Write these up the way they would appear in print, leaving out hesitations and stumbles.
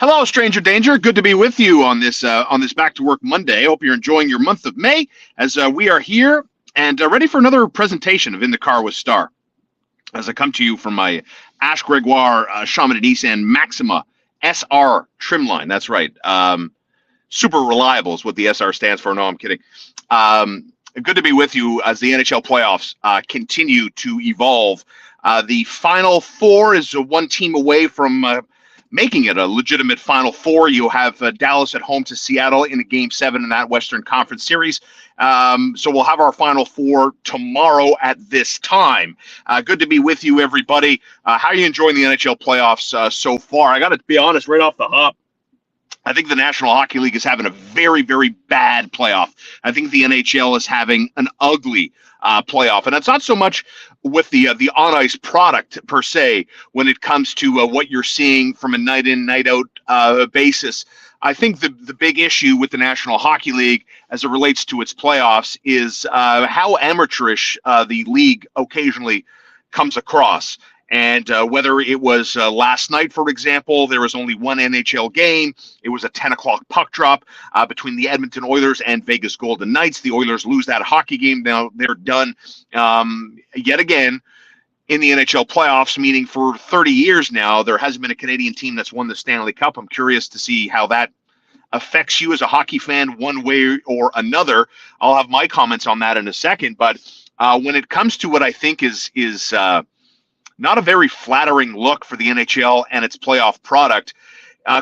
Hello, stranger danger. Good to be with you on this back to work Monday. I hope you're enjoying your month of May as we are here and ready for another presentation of In the Car with Star. As I come to you from my Ash Gregoire Shaman and Nissan Maxima SR trim line. That's right. Super reliable is what the SR stands for. No, I'm kidding. Good to be with you as the NHL playoffs continue to evolve. The Final Four is one team away from making it a legitimate Final Four. You have Dallas at home to Seattle in a Game 7 in that Western Conference Series. So we'll have our Final Four tomorrow at this time. Good to be with you, everybody. How are you enjoying the NHL playoffs so far? I got to be honest, right off the hop, I think the National Hockey League is having a very, very bad playoff. I think the NHL is having an ugly playoff, and it's not so much with the on ice product per se when it comes to what you're seeing from a night in, night out basis. I think the big issue with the National Hockey League as it relates to its playoffs is how amateurish the league occasionally comes across. And whether it was last night, for example, there was only one NHL game. It was a 10 o'clock puck drop between the Edmonton Oilers and Vegas Golden Knights. The Oilers lose that hockey game. Now they're done yet again in the NHL playoffs, meaning for 30 years now, there hasn't been a Canadian team that's won the Stanley Cup. I'm curious to see how that affects you as a hockey fan one way or another. I'll have my comments on that in a second. But when it comes to what I think is not a very flattering look for the NHL and its playoff product,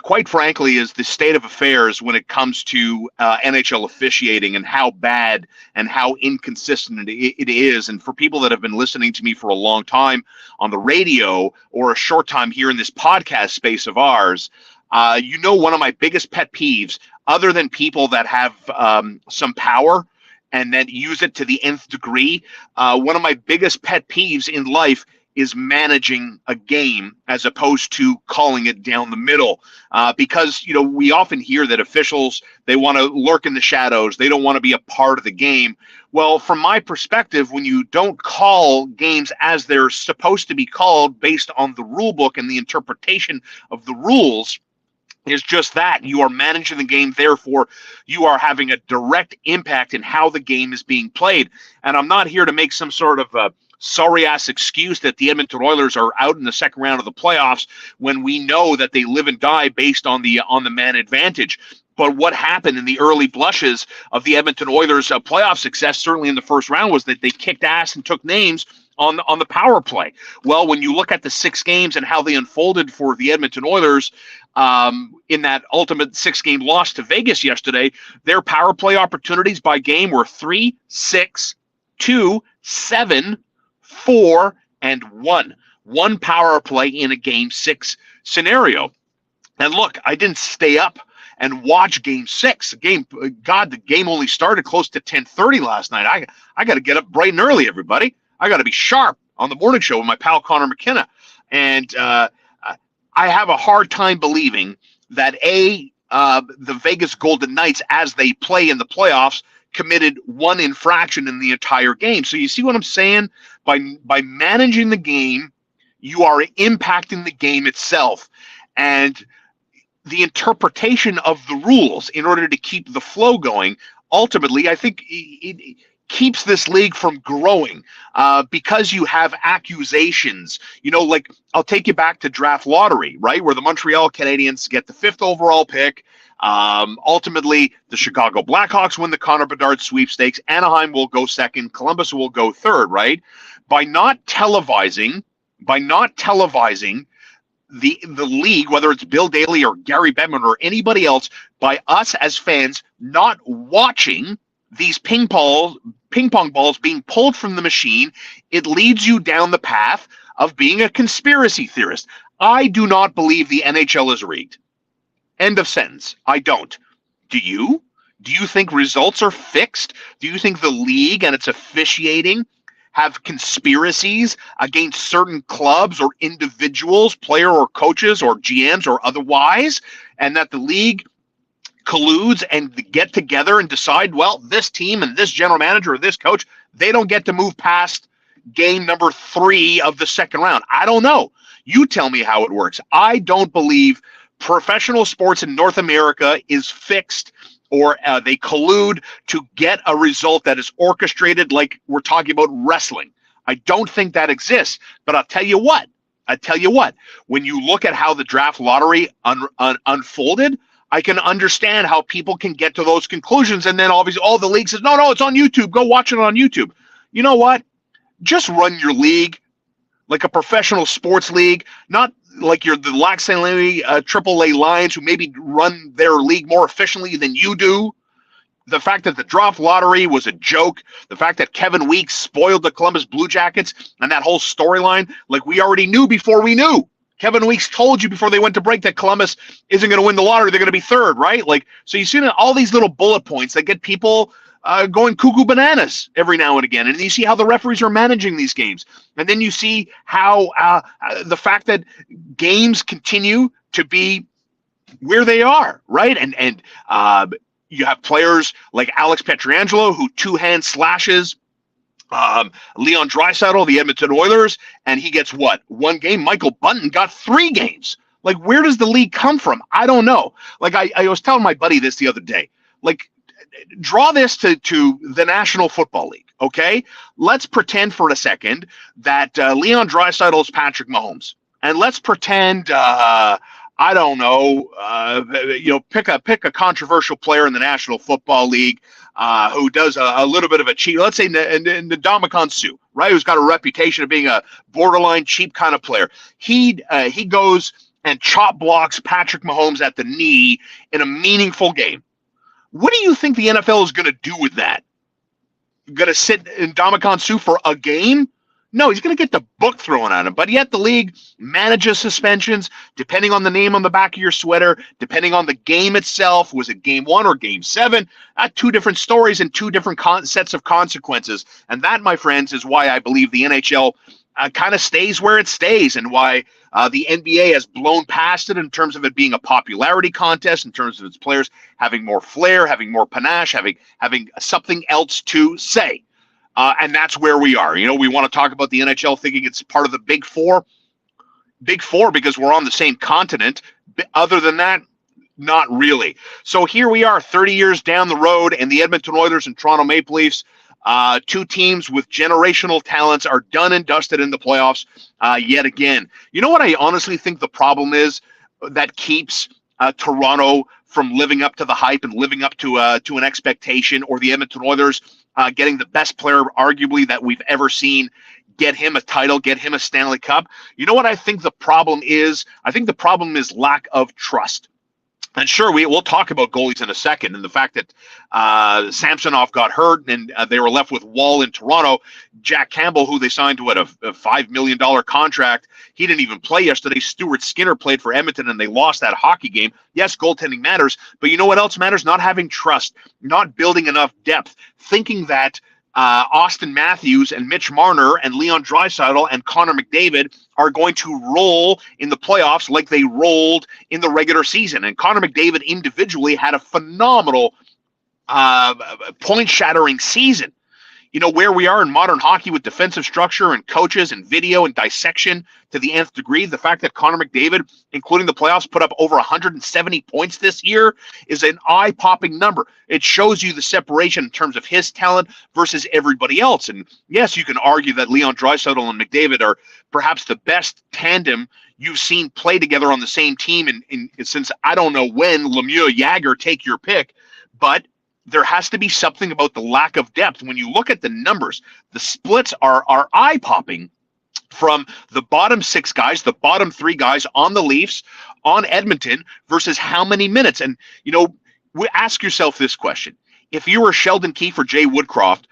quite frankly, is the state of affairs when it comes to NHL officiating and how bad and how inconsistent it is. And for people that have been listening to me for a long time on the radio or a short time here in this podcast space of ours, one of my biggest pet peeves, other than people that have some power and then use it to the nth degree, one of my biggest pet peeves in life is managing a game as opposed to calling it down the middle. Because, we often hear that officials, they want to lurk in the shadows. They don't want to be a part of the game. Well, from my perspective, when you don't call games as they're supposed to be called based on the rule book and the interpretation of the rules, is just that. You are managing the game, therefore you are having a direct impact in how the game is being played. And I'm not here to make some sort of sorry-ass excuse that the Edmonton Oilers are out in the second round of the playoffs when we know that they live and die based on the man advantage. But what happened in the early blushes of the Edmonton Oilers' playoff success, certainly in the first round, was that they kicked ass and took names on the power play. Well, when you look at the 6 games and how they unfolded for the Edmonton Oilers in that ultimate 6-game loss to Vegas yesterday, their power play opportunities by game were 3, 6, 2, 7, 4, and 1. One power play in a Game 6 scenario. And look, I didn't stay up and watch Game 6. The game only started close to 10:30 last night. I got to get up bright and early, everybody. I got to be sharp on the morning show with my pal Connor McKenna. And I have a hard time believing that the Vegas Golden Knights, as they play in the playoffs, committed one infraction in the entire game. So you see what I'm saying? By managing the game, you are impacting the game itself. And the interpretation of the rules in order to keep the flow going, ultimately, I think it keeps this league from growing because you have accusations. Like I'll take you back to draft lottery, right, where the Montreal Canadiens get the 5th overall pick. Ultimately, the Chicago Blackhawks win the Connor Bedard sweepstakes. Anaheim will go second. Columbus will go third, right? By not televising the league, whether it's Bill Daly or Gary Bettman or anybody else, by us as fans not watching these ping pong balls being pulled from the machine, it leads you down the path of being a conspiracy theorist. I do not believe the NHL is rigged. End of sentence. I don't. Do you? Do you think results are fixed? Do you think the league and its officiating have conspiracies against certain clubs or individuals, player or coaches or GMs or otherwise, and that the league colludes and get together and decide, well, this team and this general manager or this coach, they don't get to move past game number 3 of the second round? I don't know. You tell me how it works. I don't believe professional sports in North America is fixed, or they collude to get a result that is orchestrated, like we're talking about wrestling. I don't think that exists. But I'll tell you what. When you look at how the draft lottery unfolded, I can understand how people can get to those conclusions. And then obviously, the league says, no, it's on YouTube. Go watch it on YouTube. You know what? Just run your league like a professional sports league, not like you're the Lac Saint Louis AAA Lions, who maybe run their league more efficiently than you do. The fact that the draft lottery was a joke, the fact that Kevin Weeks spoiled the Columbus Blue Jackets, and that whole storyline, like we already knew before we knew. Kevin Weeks told you before they went to break that Columbus isn't going to win the lottery. They're going to be third, right? Like, so you see all these little bullet points that get people going cuckoo bananas every now and again. And you see how the referees are managing these games. And then you see how the fact that games continue to be where they are, right? And you have players like Alex Pietrangelo who two-hand slashes Leon Draisaitl, the Edmonton Oilers, and he gets what? 1 game? Michael Bunton got 3 games. Like, where does the league come from? I don't know. Like, I was telling my buddy this the other day. Like, draw this to the National Football League, okay? Let's pretend for a second that Leon Draisaitl is Patrick Mahomes. And let's pretend, I don't know, pick a controversial player in the National Football League who does a little bit of a cheat. Let's say Ndamukong Suh, right? Who's got a reputation of being a borderline cheap kind of player. He goes and chop blocks Patrick Mahomes at the knee in a meaningful game. What do you think the NFL is going to do with that? Going to sit Ndamukong Suh for a game? No, he's going to get the book thrown at him. But yet the league manages suspensions depending on the name on the back of your sweater, depending on the game itself. Was it game 1 or game 7? 2 different stories and 2 different sets of consequences. And that, my friends, is why I believe the NHL kind of stays where it stays, and why the NBA has blown past it in terms of it being a popularity contest, in terms of its players having more flair, having more panache, having something else to say. And that's where we are. We want to talk about the NHL thinking it's part of the Big Four. Big Four because we're on the same continent. Other than that, not really. So here we are 30 years down the road, and the Edmonton Oilers and Toronto Maple Leafs, 2 teams with generational talents, are done and dusted in the playoffs yet again. You know what I honestly think the problem is that keeps Toronto from living up to the hype and living up to an expectation, or the Edmonton Oilers getting the best player arguably that we've ever seen, get him a title, get him a Stanley Cup. You know what I think the problem is? I think the problem is lack of trust. And sure, we'll talk about goalies in a second, and the fact that Samsonov got hurt and they were left with Wall in Toronto. Jack Campbell, who they signed to a $5 million contract, he didn't even play yesterday. Stuart Skinner played for Edmonton, and they lost that hockey game. Yes, goaltending matters, but you know what else matters? Not having trust, not building enough depth, thinking that Austin Matthews and Mitch Marner and Leon Draisaitl and Connor McDavid are going to roll in the playoffs like they rolled in the regular season. And Connor McDavid individually had a phenomenal point-shattering season. Where we are in modern hockey with defensive structure and coaches and video and dissection to the nth degree, the fact that Connor McDavid, including the playoffs, put up over 170 points this year is an eye-popping number. It shows you the separation in terms of his talent versus everybody else. And yes, you can argue that Leon Draisaitl and McDavid are perhaps the best tandem you've seen play together on the same team since I don't know when, Lemieux, Jagger, take your pick. But there has to be something about the lack of depth. When you look at the numbers, the splits are eye-popping from the bottom 6 guys, the bottom 3 guys on the Leafs, on Edmonton, versus how many minutes. And, ask yourself this question. If you were Sheldon Keefe or Jay Woodcroft,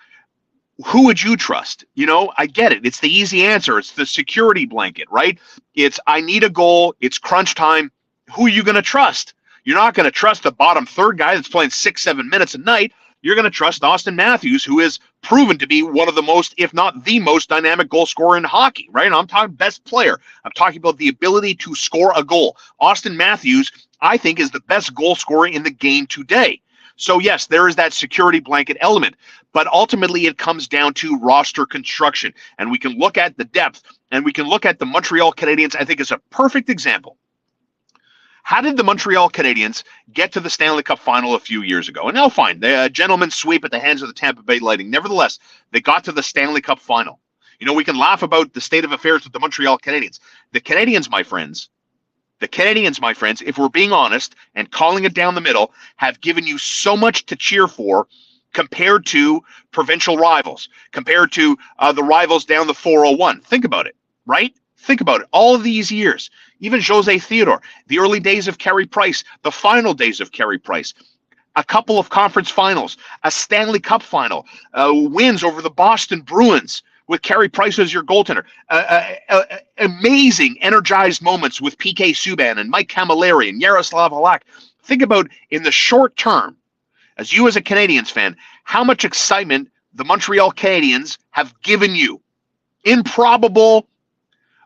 who would you trust? I get it. It's the easy answer. It's the security blanket, right? It's, I need a goal. It's crunch time. Who are you going to trust? You're not going to trust the bottom 3rd guy that's playing 6-7 minutes a night. You're going to trust Austin Matthews, who is proven to be one of the most, if not the most dynamic goal scorer in hockey, right? I'm talking best player. I'm talking about the ability to score a goal. Austin Matthews, I think, is the best goal scorer in the game today. So, yes, there is that security blanket element. But ultimately, it comes down to roster construction. And we can look at the depth, and we can look at the Montreal Canadiens, I think, is a perfect example. How did the Montreal Canadiens get to the Stanley Cup final a few years ago? And now, fine, the gentleman's sweep at the hands of the Tampa Bay Lightning. Nevertheless, they got to the Stanley Cup final. You know, we can laugh about the state of affairs with the Montreal Canadiens. The Canadiens, my friends, if we're being honest and calling it down the middle, have given you so much to cheer for compared to provincial rivals, compared to the rivals down the 401. Think about it, right? Think about it. All of these years, even Jose Theodore, the early days of Carey Price, the final days of Carey Price, a couple of conference finals, a Stanley Cup final, wins over the Boston Bruins with Carey Price as your goaltender, amazing energized moments with PK Subban and Mike Camilleri and Yaroslav Halak. Think about in the short term, as you as a Canadiens fan, how much excitement the Montreal Canadiens have given you. Improbable,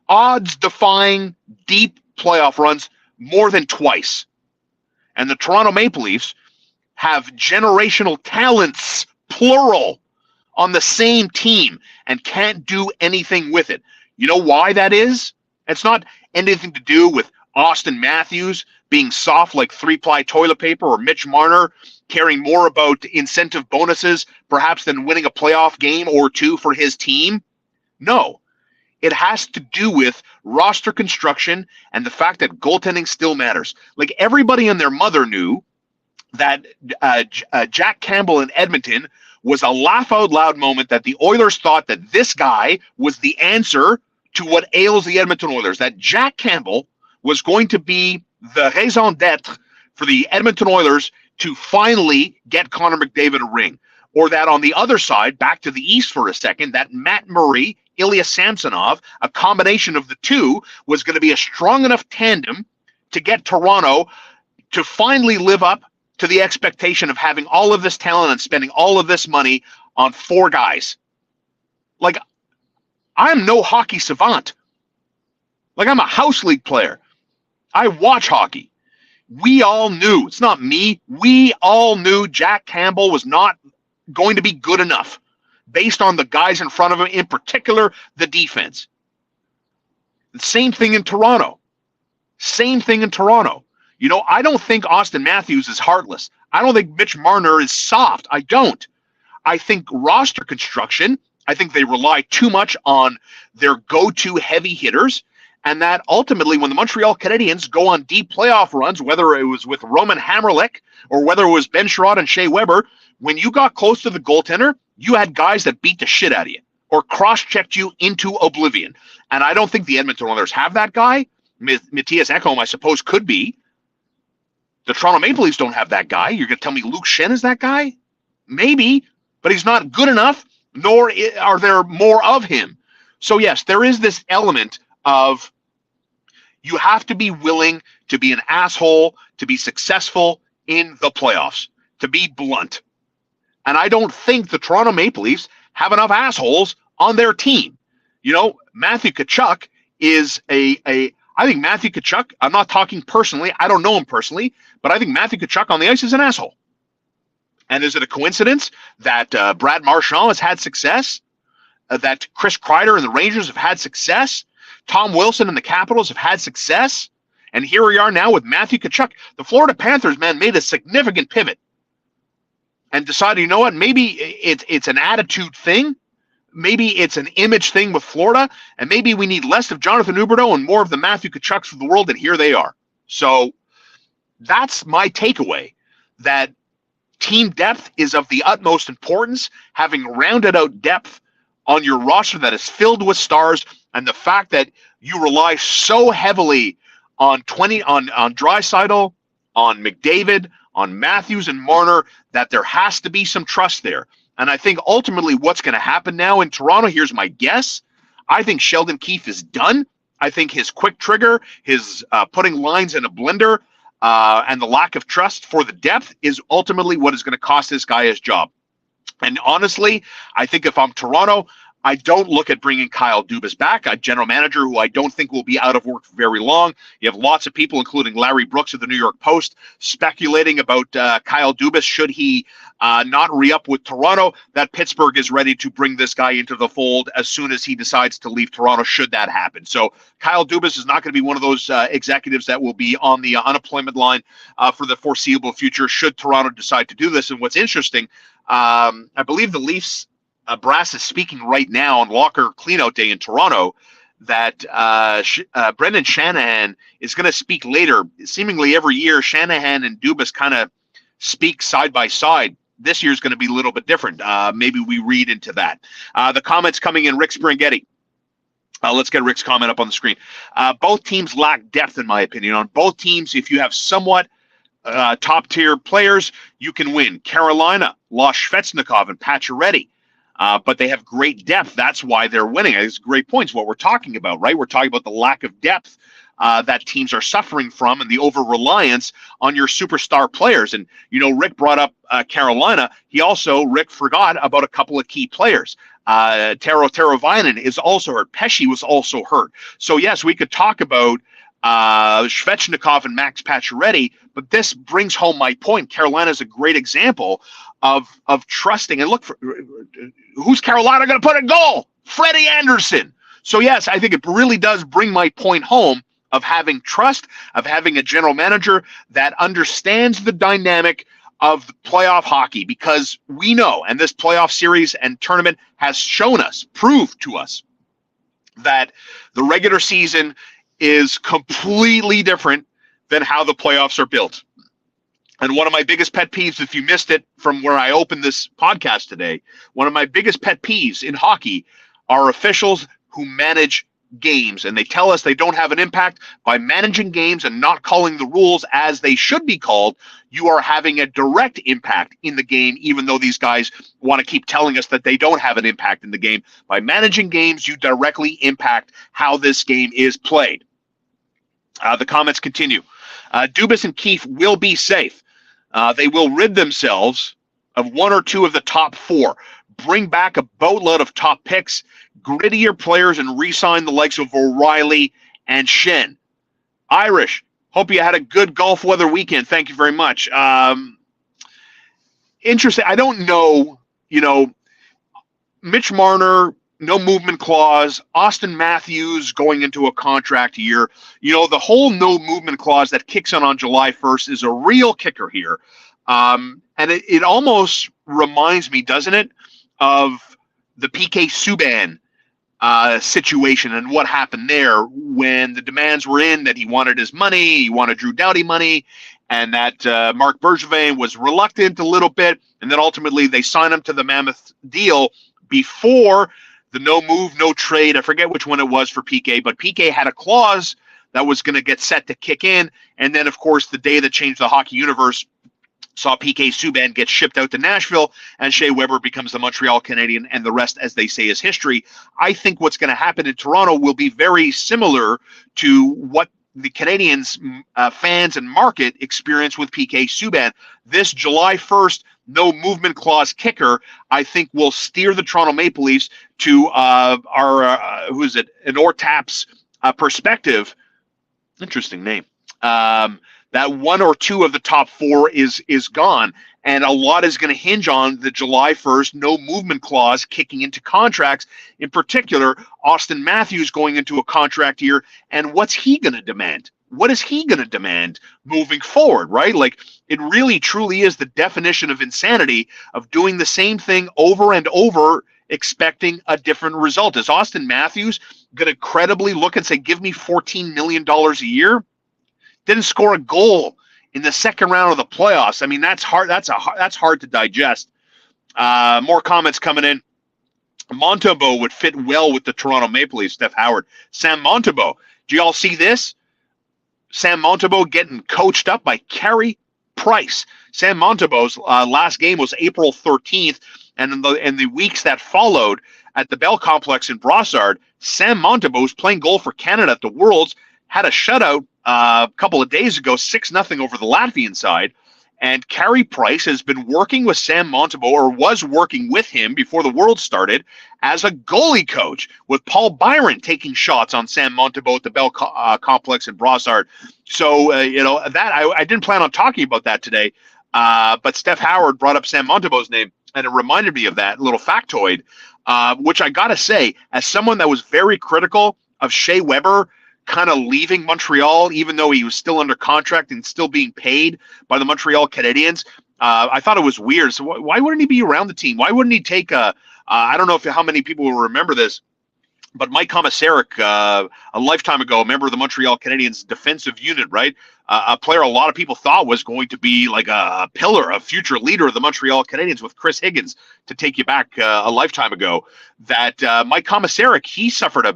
odds-defying, deep playoff runs more than twice. And the Toronto Maple Leafs have generational talents, plural, on the same team and can't do anything with it. You know why that is? It's not anything to do with Austin Matthews being soft like three-ply toilet paper or Mitch Marner caring more about incentive bonuses perhaps than winning a playoff game or two for his team. No. It has to do with roster construction and the fact that goaltending still matters. Like everybody and their mother knew that Jack Campbell in Edmonton was a laugh-out-loud moment, that the Oilers thought that this guy was the answer to what ails the Edmonton Oilers, that Jack Campbell was going to be the raison d'etre for the Edmonton Oilers to finally get Connor McDavid a ring. Or that on the other side, back to the East for a second, that Matt Murray, Ilya Samsonov, a combination of the two, was going to be a strong enough tandem to get Toronto to finally live up to the expectation of having all of this talent and spending all of this money on four guys. Like, I'm no hockey savant. Like, I'm a house league player. I watch hockey. We all knew, it's not me, we all knew Jack Campbell was not going to be good enough based on the guys in front of him, in particular, the defense. The same thing in Toronto. You know, I don't think Austin Matthews is heartless. I don't think Mitch Marner is soft. I don't. I think roster construction, I think they rely too much on their go-to heavy hitters, and that ultimately when the Montreal Canadiens go on deep playoff runs, whether it was with Roman Hamrlik or whether it was Ben Sherrod and Shea Weber, when you got close to the goaltender, you had guys that beat the shit out of you or cross-checked you into oblivion. And I don't think the Edmonton Oilers have that guy. Matthias Ekholm, I suppose, could be. The Toronto Maple Leafs don't have that guy. You're going to tell me Luke Schenn is that guy? Maybe, but he's not good enough, nor are there more of him. So, yes, there is this element of you have to be willing to be an asshole to be successful in the playoffs, to be blunt. And I don't think the Toronto Maple Leafs have enough assholes on their team. You know, Matthew Tkachuk is I think Matthew Tkachuk, I'm not talking personally, I don't know him personally, but I think Matthew Tkachuk on the ice is an asshole. And is it a coincidence that Brad Marchand has had success? That Chris Kreider and the Rangers have had success? Tom Wilson and the Capitals have had success? And here we are now with Matthew Tkachuk. The Florida Panthers, man, made a significant pivot and decided, you know what, maybe it's an attitude thing. Maybe it's an image thing with Florida, and maybe we need less of Jonathan Huberdeau and more of the Matthew Tkachuks of the world, and here they are. So that's my takeaway, that team depth is of the utmost importance, having rounded out depth on your roster that is filled with stars, and the fact that you rely so heavily on Draisaitl, on McDavid, on Matthews and Marner, that there has to be some trust there. And I think ultimately what's going to happen now in Toronto, here's my guess. I think Sheldon Keefe is done. I think his quick trigger, his putting lines in a blender, and the lack of trust for the depth is ultimately what is going to cost this guy his job. And honestly, I think if I'm Toronto, I don't look at bringing Kyle Dubas back, a general manager who I don't think will be out of work for very long. You have lots of people, including Larry Brooks of the New York Post, speculating about Kyle Dubas should he not re-up with Toronto, that Pittsburgh is ready to bring this guy into the fold as soon as he decides to leave Toronto, should that happen. So Kyle Dubas is not going to be one of those executives that will be on the unemployment line for the foreseeable future should Toronto decide to do this. And what's interesting, I believe the Leafs brass is speaking right now on Locker Cleanout Day in Toronto that Brendan Shanahan is going to speak later. Seemingly every year, Shanahan and Dubas kind of speak side by side. This year's going to be a little bit different. Maybe we read into that. The comments coming in, Rick Springhetti. Let's get Rick's comment up on the screen. Both teams lack depth, in my opinion. On both teams, if you have somewhat top-tier players, you can win. Carolina lost Svechnikov and Pacioretty. But they have great depth. That's why they're winning. It's great points, what we're talking about, right? We're talking about the lack of depth that teams are suffering from and the over-reliance on your superstar players. And, Rick brought up Carolina. Rick forgot about a couple of key players. Tero Teravainen is also hurt. Pesce was also hurt. So, yes, we could talk about Svechnikov and Max Pacioretty, but this brings home my point. Carolina is a great example of trusting. And look, who's Carolina going to put a goal? Freddie Anderson. So, yes, I think it really does bring my point home of having trust, of having a general manager that understands the dynamic of playoff hockey, because we know, and this playoff series and tournament has shown us, proved to us, that the regular season is completely different than how the playoffs are built. And one of my biggest pet peeves, if you missed it from where I opened this podcast today, one of my biggest pet peeves in hockey are officials who manage games, and they tell us they don't have an impact. By managing games and not calling the rules as they should be called, you are having a direct impact in the game, even though these guys want to keep telling us that they don't have an impact in the game. By managing games, you directly impact how this game is played. The comments continue. Dubas and Keefe will be safe. They will rid themselves of one or two of the top four, bring back a boatload of top picks, grittier players, and re-sign the likes of O'Reilly and Shen. Irish, hope you had a good golf weather weekend. Thank you very much. Interesting. I don't know, Mitch Marner, no movement clause, Austin Matthews going into a contract year. The whole no movement clause that kicks in on July 1st is a real kicker here. And it almost reminds me, doesn't it, of the PK Subban situation and what happened there when the demands were in that he wanted his money, he wanted Drew Doughty money, and that Marc Bergevin was reluctant a little bit, and then ultimately they signed him to the Mammoth deal before the no move, no trade. I forget which one it was for PK, but PK had a clause that was going to get set to kick in, and then, of course, the day that changed the hockey universe saw PK Subban get shipped out to Nashville, and Shea Weber becomes the Montreal Canadian, and the rest, as they say, is history. I think what's going to happen in Toronto will be very similar to what the Canadians fans and market experience with PK Subban. This July 1st no movement clause kicker, I think, will steer the Toronto Maple Leafs to an Ortap's perspective. Interesting name. That one or two of the top four is gone, and a lot is going to hinge on the July 1st no movement clause kicking into contracts. In particular, Austin Matthews going into a contract year, and what's he going to demand? What is he going to demand moving forward, right? Like, it really truly is the definition of insanity of doing the same thing over and over, expecting a different result. Is Austin Matthews going to credibly look and say, give me $14 million a year? Didn't score a goal in the second round of the playoffs. I mean, that's hard. That's hard to digest. More comments coming in. Montembeault would fit well with the Toronto Maple Leafs. Steph Howard, Sam Montembeault. Do y'all see this? Sam Montembeault getting coached up by Carey Price. Sam Montembeault's last game was April 13th, and in the weeks that followed at the Bell Complex in Brossard, Sam Montembeault was playing goal for Canada at the Worlds, had a shutout a couple of days ago, 6-0 over the Latvian side, And Carey Price has been working with Sam Montembeault, or was working with him before the World started, as a goalie coach, with Paul Byron taking shots on Sam Montembeault at the Bell Complex in Brossard. So, that I didn't plan on talking about that today, but Steph Howard brought up Sam Montembeault's name, and it reminded me of that little factoid, which I got to say, as someone that was very critical of Shea Weber kind of leaving Montreal, even though he was still under contract and still being paid by the Montreal Canadiens. I thought it was weird. So why wouldn't he be around the team? Why wouldn't he take I don't know how many people will remember this, but Mike Komisarek, a lifetime ago, a member of the Montreal Canadiens defensive unit, right? A player a lot of people thought was going to be like a pillar, a future leader of the Montreal Canadiens with Chris Higgins, to take you back a lifetime ago. That Mike Komisarek, he suffered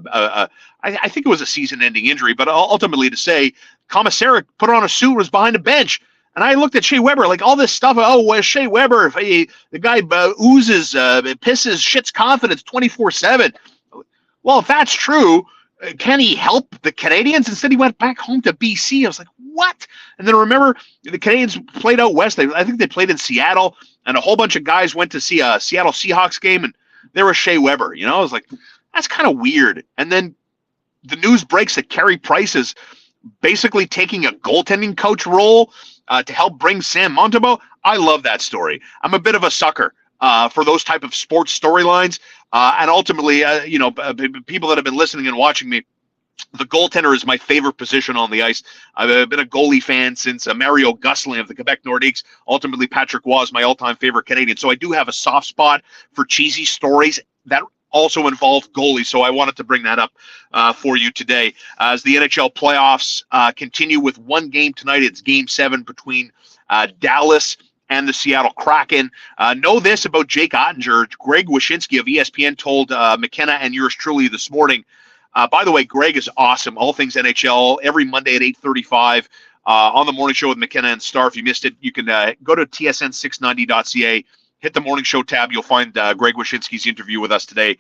I think it was a season-ending injury, but ultimately to say Komisarek put on a suit, was behind a bench. And I looked at Shea Weber, like all this stuff. Oh, well, Shea Weber, the guy oozes, pisses, shits confidence 24/7. Well, if that's true, can he help the Canadiens? Instead, he went back home to BC. I was like, what? And then remember, the Canadiens played out west. I think they played in Seattle, and a whole bunch of guys went to see a Seattle Seahawks game, and there was Shea Weber. I was like, that's kind of weird. And then the news breaks that Carey Price is basically taking a goaltending coach role to help bring Sam Montembeault. I love that story. I'm a bit of a sucker for those type of sports storylines. And ultimately, people that have been listening and watching me, the goaltender is my favorite position on the ice. I've been a goalie fan since Mario Gosselin of the Quebec Nordiques. Ultimately, Patrick Waugh is my all-time favorite Canadian. So I do have a soft spot for cheesy stories that also involve goalies. So I wanted to bring that up for you today. As the NHL playoffs continue with one game tonight, it's Game 7 between Dallas and the Seattle Kraken. Know this about Jake Ottinger. Greg Wyshynski of ESPN told McKenna and yours truly this morning. By the way, Greg is awesome. All things NHL every Monday at 8:35 on the morning show with McKenna and Star. If you missed it, you can go to tsn690.ca, hit the morning show tab. You'll find Greg Wyshynski's interview with us today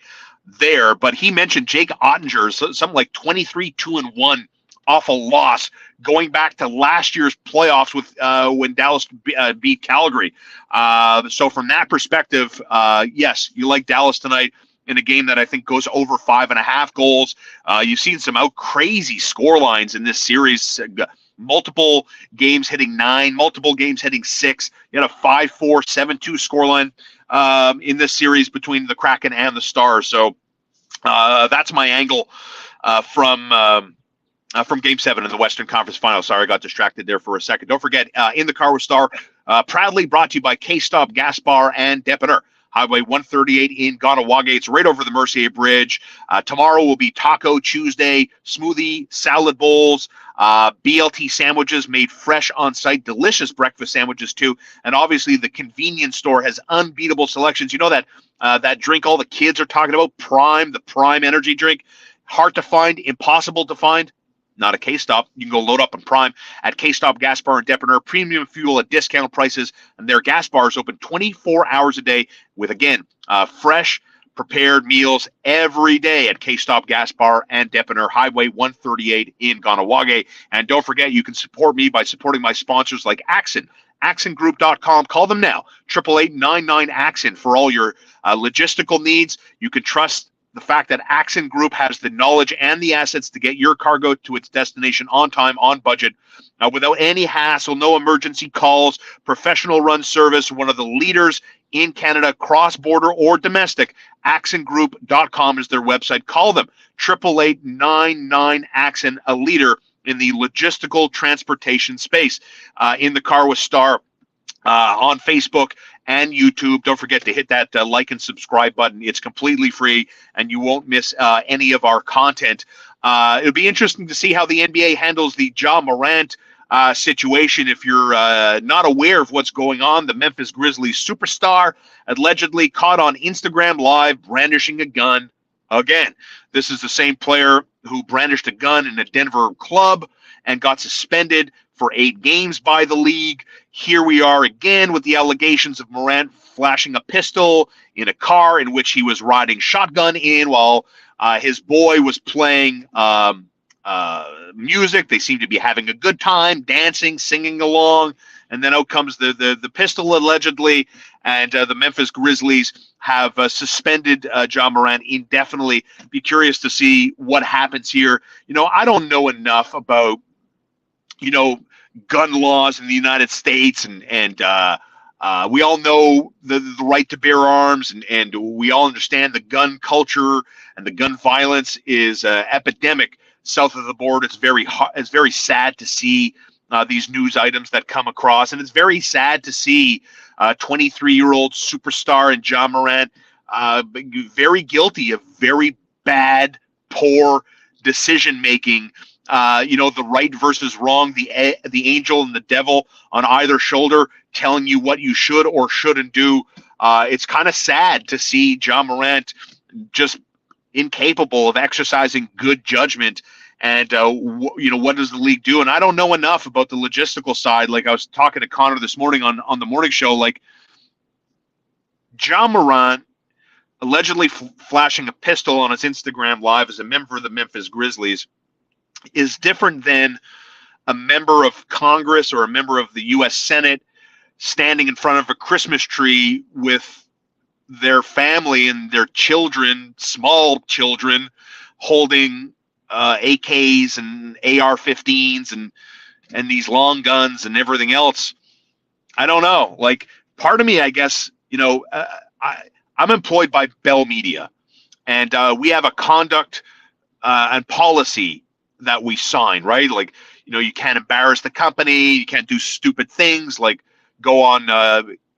there. But he mentioned Jake Ottinger, something like 23-2-1 off a loss going back to last year's playoffs with when Dallas beat Calgary. So from that perspective, yes, you like Dallas tonight in a game that I think goes over 5.5 goals. You've seen some crazy score lines in this series. Multiple games hitting 9, multiple games hitting 6. You had a 5-4, 7-2 scoreline in this series between the Kraken and the Stars. So that's my angle from Game 7 in the Western Conference Final. Sorry, I got distracted there for a second. Don't forget, In the Car with Star, proudly brought to you by K-Stop Gas Bar and Depiner. Highway 138 in Ganawage. It's right over the Mercier Bridge. Tomorrow will be Taco Tuesday, smoothie, salad bowls, BLT sandwiches made fresh on site, delicious breakfast sandwiches too. And obviously the convenience store has unbeatable selections. You know that drink all the kids are talking about, Prime, the Prime energy drink. Hard to find, impossible to find. Not a K-Stop. You can go load up on Prime at K-Stop Gas Bar and Depiner. Premium fuel at discount prices, and their gas bars open 24 hours a day with, again, fresh, prepared meals every day at K-Stop Gas Bar and Depiner, Highway 138 in Ganawage. And don't forget, you can support me by supporting my sponsors like Axon. AxonGroup.com. Call them now, 888-99-AXON for all your logistical needs. You can trust the fact that Axon Group has the knowledge and the assets to get your cargo to its destination on time, on budget, without any hassle, no emergency calls, professional run service, one of the leaders in Canada, cross-border or domestic. AxonGroup.com is their website. Call them, 888-99-AXON, a leader in the logistical transportation space. In the Car with Star on Facebook and YouTube. Don't forget to hit that like and subscribe button. It's completely free, and you won't miss any of our content. It'll be interesting to see how the NBA handles the Ja Morant situation. If you're not aware of what's going on, the Memphis Grizzlies superstar allegedly caught on Instagram Live brandishing a gun again. This is the same player who brandished a gun in a Denver club and got suspended for 8 games by the league. Here we are again with the allegations of Morant flashing a pistol in a car in which he was riding shotgun in while his boy was playing music. They seem to be having a good time, dancing, singing along, and then out comes the pistol allegedly, and the Memphis Grizzlies have suspended Ja Morant indefinitely. Be curious to see what happens here. I don't know enough about gun laws in the United States, and we all know the right to bear arms, and we all understand the gun culture and the gun violence is epidemic south of the border. It's very sad to see these news items that come across, and it's very sad to see 23-year-old superstar and Ja Morant very guilty of very bad, poor decision making. The right versus wrong, the angel and the devil on either shoulder telling you what you should or shouldn't do. It's kind of sad to see Ja Morant just incapable of exercising good judgment. And, what does the league do? And I don't know enough about the logistical side. Like I was talking to Connor this morning on the morning show, like Ja Morant allegedly flashing a pistol on his Instagram Live as a member of the Memphis Grizzlies is different than a member of Congress or a member of the U.S. Senate standing in front of a Christmas tree with their family and their children, small children, holding AKs and AR-15s and these long guns and everything else. I don't know. Like, part of me, I guess, I'm employed by Bell Media, and we have a conduct and policy that we sign, right? Like, you can't embarrass the company. You can't do stupid things like go on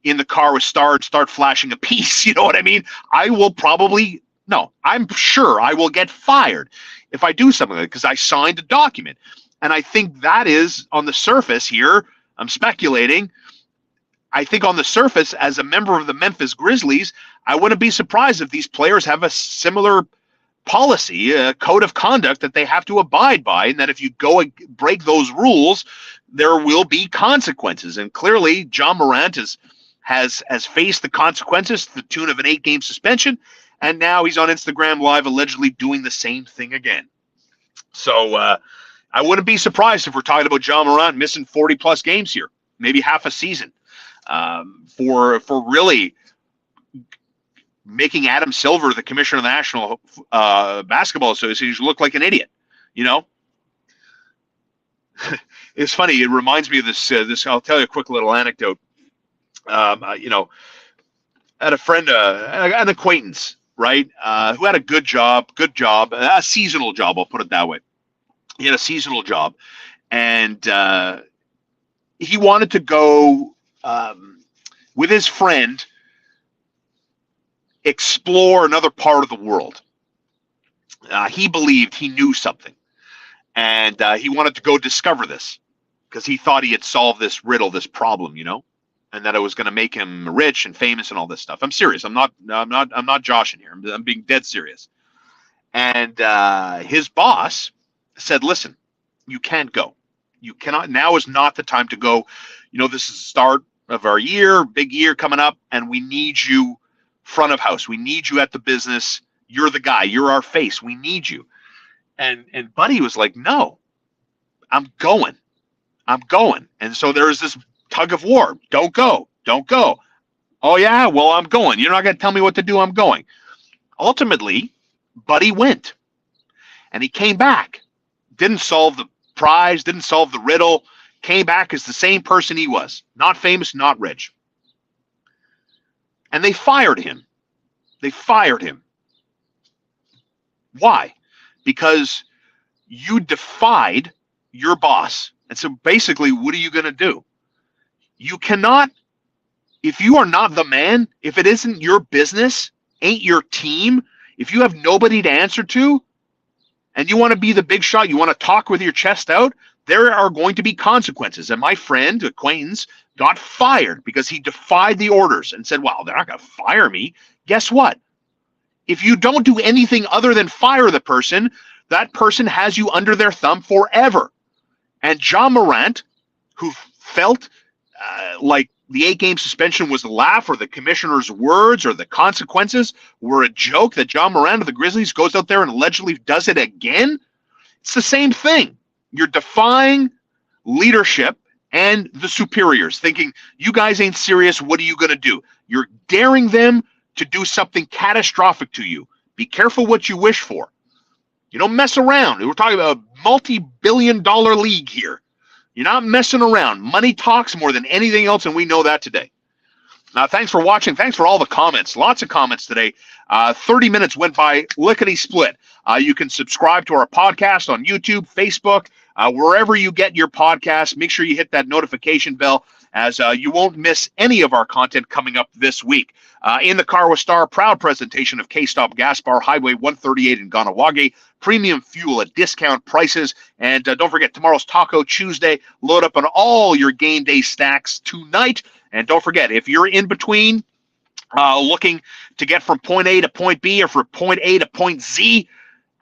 in the car with Star and start flashing a piece. You know what I mean? I'm sure I will get fired if I do something like that because I signed a document. And I think that is, on the surface here, I'm speculating, I think on the surface, as a member of the Memphis Grizzlies, I wouldn't be surprised if these players have a similar policy, a code of conduct that they have to abide by, and that if you go and break those rules, there will be consequences. And clearly, Ja Morant has faced the consequences to the tune of an 8-game suspension, and now he's on Instagram Live allegedly doing the same thing again. So I wouldn't be surprised if we're talking about Ja Morant missing 40-plus games here, maybe half a season, for really making Adam Silver, the commissioner of the National Basketball Association, look like an idiot. It's funny. It reminds me of this. I'll tell you a quick little anecdote. I had a friend, an acquaintance, right, who had a good job, a seasonal job. I'll put it that way. He had a seasonal job, and he wanted to go with his friend, explore another part of the world. He believed he knew something, and he wanted to go discover this because he thought he had solved this riddle, this problem, and that it was going to make him rich and famous and all this stuff. I'm serious. I'm not joshing here. I'm being dead serious. And his boss said, "Listen, you can't go. You cannot. Now is not the time to go. This is the start of our year, big year coming up, and we need you front of house. We need you at the business. You're the guy. You're our face. We need you." And Buddy was like, "No, I'm going. And so there is this tug of war. Don't go. Oh yeah, well, I'm going. You're not going to tell me what to do. I'm going. Ultimately, Buddy went, and he came back. Didn't solve the prize. Didn't solve the riddle. Came back as the same person he was. Not famous, not rich. And they fired him. Why? Because you defied your boss. And so basically, what are you going to do? You cannot, if you are not the man, if it isn't your business, ain't your team, if you have nobody to answer to, and you want to be the big shot, you want to talk with your chest out, there are going to be consequences. And my friend, acquaintance, got fired because he defied the orders and said, "Well, they're not going to fire me." Guess what? If you don't do anything other than fire the person, that person has you under their thumb forever. And Ja Morant, who felt like the 8-game suspension was a laugh, or the commissioner's words or the consequences were a joke, that Ja Morant of the Grizzlies goes out there and allegedly does it again, it's the same thing. You're defying leadership and the superiors, thinking, you guys ain't serious. What are you going to do? You're daring them to do something catastrophic to you. Be careful what you wish for. You don't mess around. We're talking about a multi-billion-dollar league here. You're not messing around. Money talks more than anything else, and we know that today. Thanks for watching. Thanks for all the comments. Lots of comments today. 30 minutes went by lickety-split. You can subscribe to our podcast on YouTube, Facebook, wherever you get your podcast. Make sure you hit that notification bell, as you won't miss any of our content coming up this week. In the Car with Star, proud presentation of K-Stop Gas Bar, Highway 138 in Ganawage. Premium fuel at discount prices. And don't forget, tomorrow's Taco Tuesday. Load up on all your game day snacks tonight. And don't forget, if you're in between looking to get from point A to point B or from point A to point Z,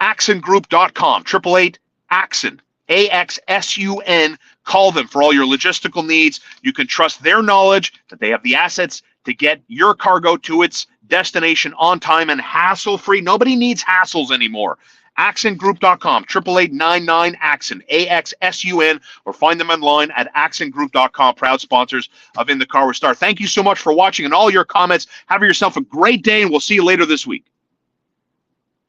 axongroup.com, 888-AXON, AXSUN. Call them for all your logistical needs. You can trust their knowledge that they have the assets to get your cargo to its destination on time and hassle-free. Nobody needs hassles anymore. axongroup.com, 888-99-AXON, AXSUN, or find them online at axongroup.com, proud sponsors of In the Car with Star. Thank you so much for watching and all your comments. Have yourself a great day, and we'll see you later this week.